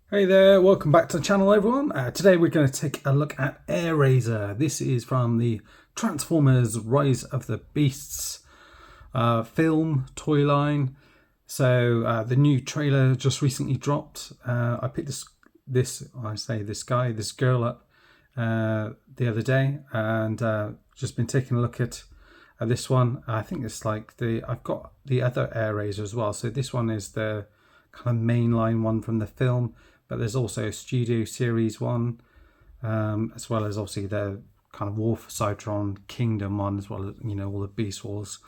Hey there, welcome back to the channel everyone. Today we're going to take a look at Airazor. This is from the Transformers Rise of the Beasts film toy line. So the new trailer just recently dropped. I picked this girl up the other day and just been taking a look at this one. I think it's like I've got the other Airazor as well. So this one is the kind of mainline one from the film, but there's also a Studio Series one, as well as obviously the kind of War for Cytron Kingdom one, as well as, you know, all the Beast Wars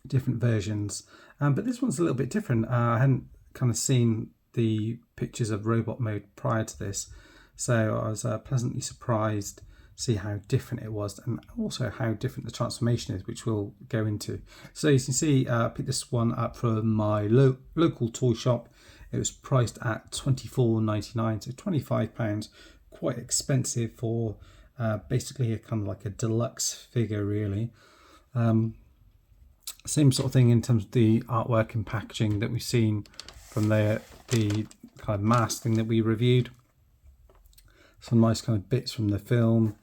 different versions. But this one's a little bit different. I hadn't kind of seen the pictures of robot mode prior to this, so I was pleasantly surprised to see how different it was, and also how different the transformation is, which we'll go into. So you can see I picked this one up from my local toy shop. It was priced at £24.99, so £25, quite expensive for basically a kind of like a deluxe figure, really. Same sort of thing in terms of the artwork and packaging that we've seen from the kind of mask thing that we reviewed. Some nice kind of bits from the film.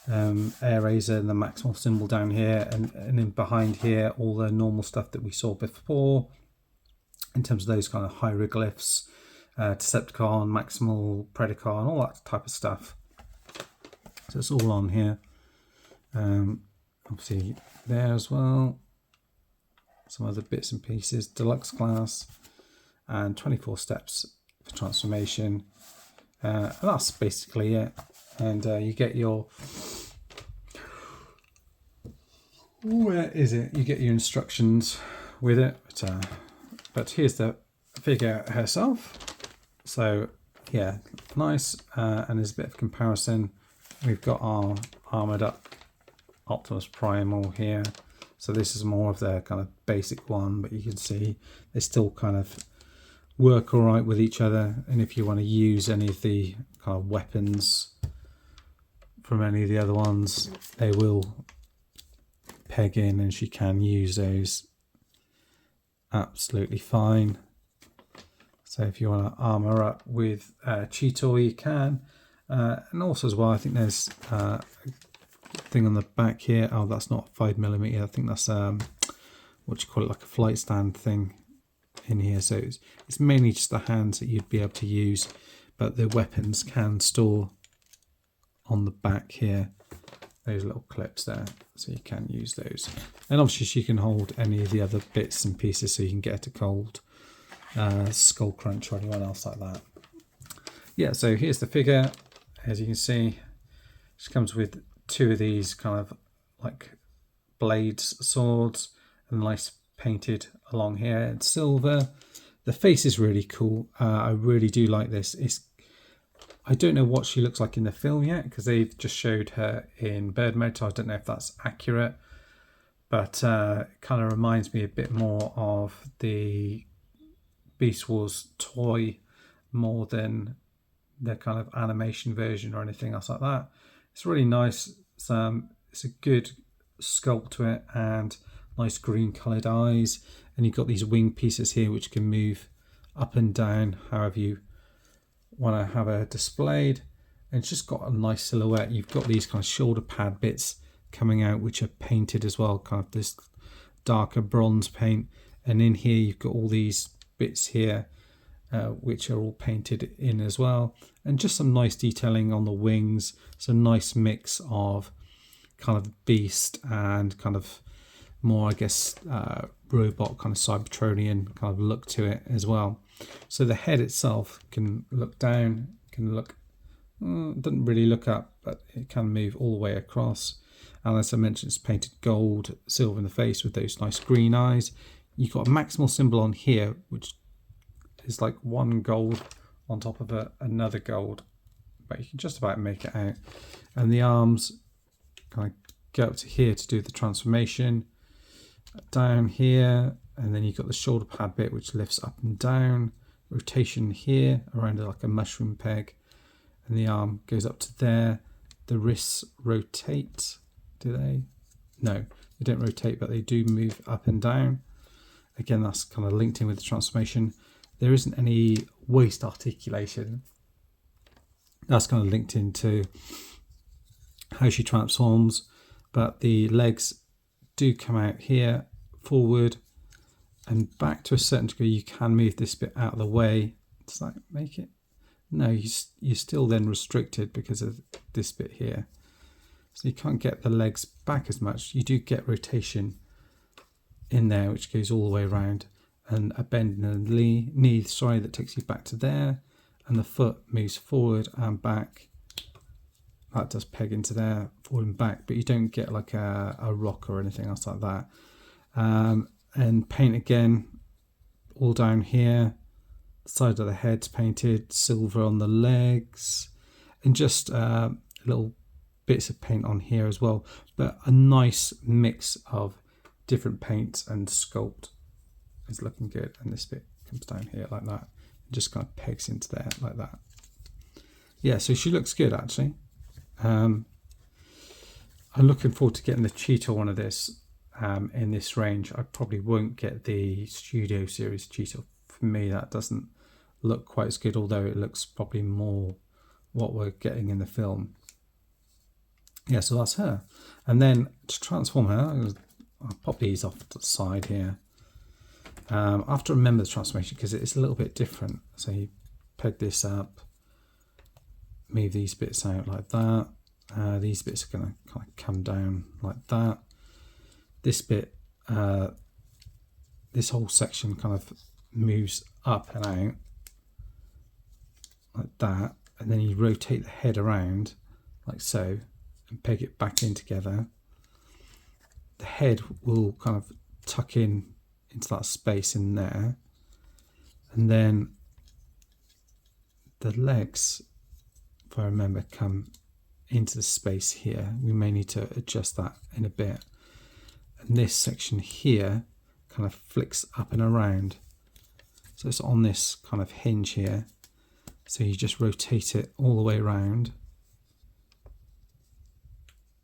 Airazor and the Maximal symbol down here, and then behind here all the normal stuff that we saw before in terms of those kind of hieroglyphs, Decepticon, Maximal, Predacon, all that type of stuff. So it's all on here. Obviously there as well. Some other bits and pieces, deluxe class, and 24 steps for transformation. And that's basically it. And you get your, where is it? You get your instructions with it. But here's the figure herself. So yeah, nice. And there's a bit of comparison. We've got our armored up Optimus Primal here. So this is more of the kind of basic one, but you can see they still kind of work all right with each other. And if you want to use any of the kind of weapons from any of the other ones, they will peg in, and she can use those absolutely fine. So if you want to armor up with Cheetor, you can. And also as well, I think there's a thing on the back here. Oh, that's not 5mm. I think that's what you call it, like a flight stand thing in here. So it's mainly just the hands that you'd be able to use, but the weapons can store on the back here, those little clips there, so you can use those. And obviously she can hold any of the other bits and pieces, so you can get it to cold Skull Crunch or anyone else like that. Yeah, so here's the figure. As you can see, she comes with two of these kind of like blades, swords, and nice painted along here. It's silver. The face is really cool. I really do like this. I don't know what she looks like in the film yet, because they've just showed her in bird mode, so I don't know if that's accurate. But it kind of reminds me a bit more of the Beast Wars toy more than the kind of animation version or anything else like that. It's really nice. It's a good sculpt to it, and nice green coloured eyes. And you've got these wing pieces here which can move up and down however you want to have her displayed. And it's just got a nice silhouette. You've got these kind of shoulder pad bits coming out which are painted as well, kind of this darker bronze paint. And in here you've got all these bits here which are all painted in as well, and just some nice detailing on the wings. Some nice mix of kind of beast and kind of more, I guess, robot kind of Cybertronian kind of look to it as well. So the head itself can look down, can look, doesn't really look up, but it can move all the way across. And as I mentioned, it's painted gold, silver in the face with those nice green eyes. You've got a Maximal symbol on here, which is like one gold on top of another gold, but you can just about make it out. And the arms kind of go up to here to do the transformation, down here, and then you've got the shoulder pad bit which lifts up and down, rotation here around like a mushroom peg, and the arm goes up to there. The wrists rotate, do they? No, they don't rotate, but they do move up and down. Again, that's kind of linked in with the transformation. there isn't any waist articulation. That's kind of linked into how she transforms, but the legs do come out here, forward and back to a certain degree. You can move this bit out of the way. Does that make it? No, you're still then restricted because of this bit here. So you can't get the legs back as much. You do get rotation in there, which goes all the way around, and a bend in the knee, that takes you back to there, and the foot moves forward and back. That does peg into there, forward and back, but you don't get like a rock or anything else like that. And paint again, all down here. The side of the head's painted, silver on the legs, and just little bits of paint on here as well. But a nice mix of different paints and sculpt is looking good. And this bit comes down here like that, and just kind of pegs into there like that. Yeah, so she looks good actually. I'm looking forward to getting the cheetah one of this in this range. I probably won't get the Studio Series cheetah. For me, that doesn't look quite as good, although it looks probably more what we're getting in the film. Yeah, so that's her. And then to transform her, I'll pop these off to the side here. I have to remember the transformation because it's a little bit different. So you peg this up, move these bits out like that. These bits are going to kind of come down like that. This bit, this whole section kind of moves up and out like that. And then you rotate the head around like so and peg it back in together. The head will kind of tuck in into that space in there. And then the legs, if I remember, come into the space here. We may need to adjust that in a bit. And this section here kind of flicks up and around. So it's on this kind of hinge here. So you just rotate it all the way around.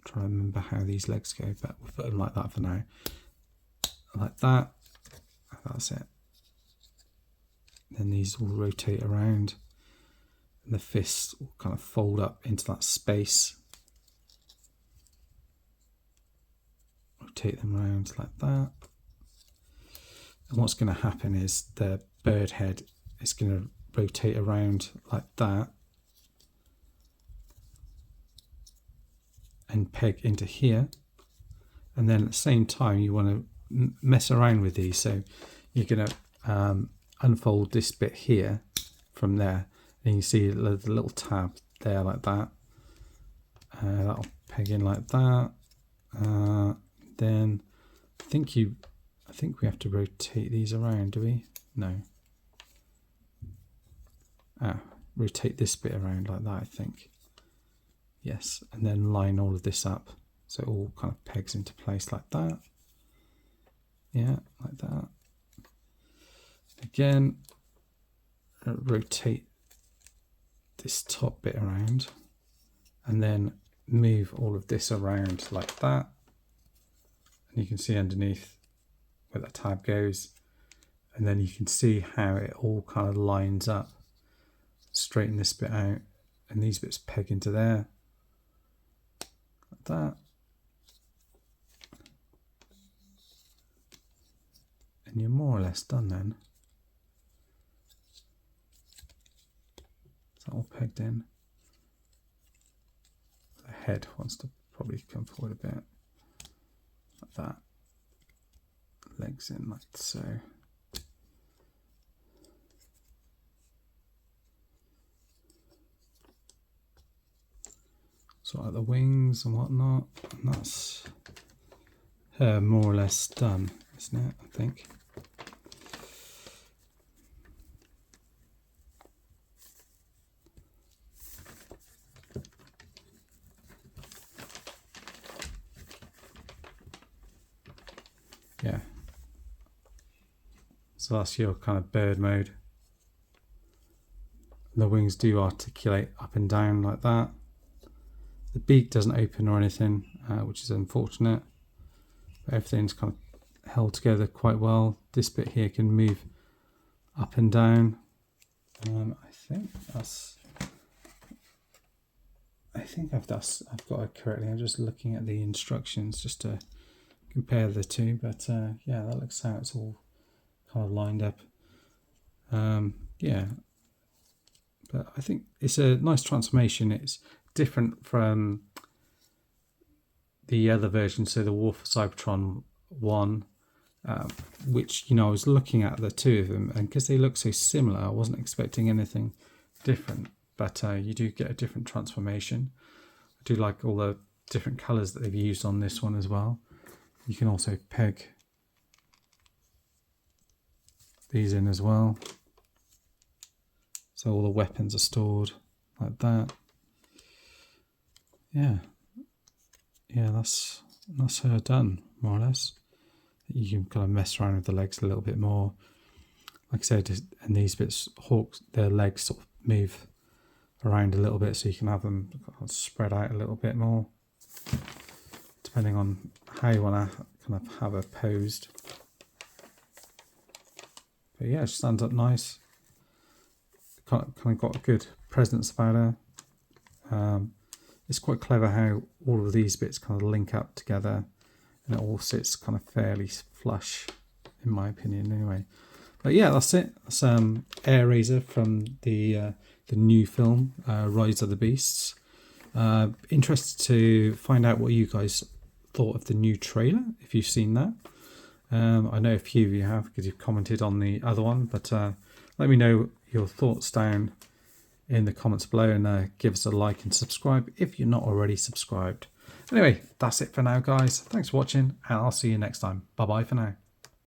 Try to remember how these legs go, but we'll put them like that for now. Like that. That's it. Then these will rotate around. And the fists will kind of fold up into that space. Rotate them around like that. And what's going to happen is the bird head is going to rotate around like that and peg into here. And then at the same time you want to mess around with these. So you're going to unfold this bit here from there. And you see the little tab there like that. That'll peg in like that. Then I think we have to rotate these around, do we? No. Rotate this bit around like that, I think. Yes, and then line all of this up so it all kind of pegs into place like that. Yeah, like that. Again, rotate this top bit around and then move all of this around like that. And you can see underneath where that tab goes, and then you can see how it all kind of lines up. Straighten this bit out and these bits peg into there like that, and you're more or less done then. Is that all pegged in? The head wants to probably come forward a bit like that, legs in like so. So like the wings and whatnot, and that's her more or less done, isn't it? I think. Yeah. So that's your kind of bird mode. The wings do articulate up and down like that. The beak doesn't open or anything, which is unfortunate. But everything's kind of held together quite well. This bit here can move up and down. I think I've got it correctly. I'm just looking at the instructions just to compare the two, but yeah, that looks how it's all kind of lined up. Yeah, but I think it's a nice transformation. It's different from the other version, so the War for Cybertron 1, which, you know, I was looking at the two of them, and because they look so similar, I wasn't expecting anything different, but you do get a different transformation. I do like all the different colours that they've used on this one as well. You can also peg these in as well, so all the weapons are stored like that. Yeah, that's her done, more or less. You can kind of mess around with the legs a little bit more. Like I said, and these bits, Hawks, their legs sort of move around a little bit, so you can have them spread out a little bit more, depending on how you want to kind of have her posed. But yeah, she stands up nice. Kind of got a good presence about her. It's quite clever how all of these bits kind of link up together, and it all sits kind of fairly flush, in my opinion, anyway. But yeah, that's it. That's Airazor from the new film, Rise of the Beasts. Interested to find out what you guys thought of the new trailer, if you've seen that. I know a few of you have, because you've commented on the other one, but let me know your thoughts down in the comments below, and give us a like and subscribe if you're not already subscribed. Anyway, that's it for now, guys. Thanks for watching, and I'll see you next time. Bye bye for now.